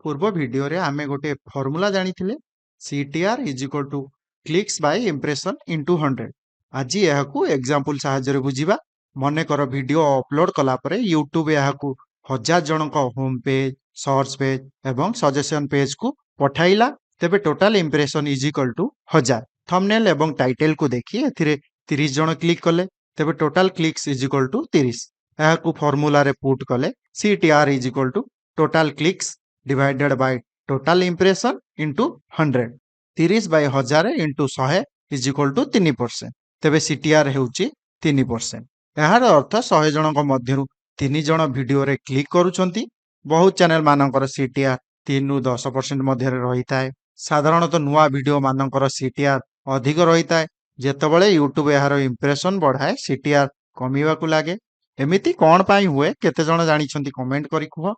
पूर्व वीडियो रे आमे गोटे फॉर्मूला जानिथिले CTR is equal to clicks by impression into 100। आज यहाकू एग्जांपल सहायता रे बुझिबा। मने कर वीडियो अपलोड कला परे यूट्यूब यहाकू 1000 जनक होम पेज, सर्च पेज एवं सजेशन पेज को पठाइला। तेबे total impression is equal to 1000। Thumbnail एवं टाइटल को देखि एथिरे 30 जन क्लिक कले। तेबे total clicks is equal to 30। यहाकू फॉर्मूला रे पुट कले CTR is equal to total clicks divided by total impression into 100। 30 by 1000 into 100 is equal to 3%। तेबे CTR हेउची 3%। एहार अर्थ 100 जनक मध्यरु 3 जन वीडियो रे क्लिक करूछंती। बहुत चैनल मानकर CTR 3 रु 10% मध्य रही थाए। साधारणतः नुआ वीडियो मानकर CTR अधिक रही थाए। जेतबळे YouTube एहार इंप्रेशन बढ़ाए CTR कमीवा को लागे। एमिति कोन पाई हुए केते जन जानि छंती कमेंट करी कुह।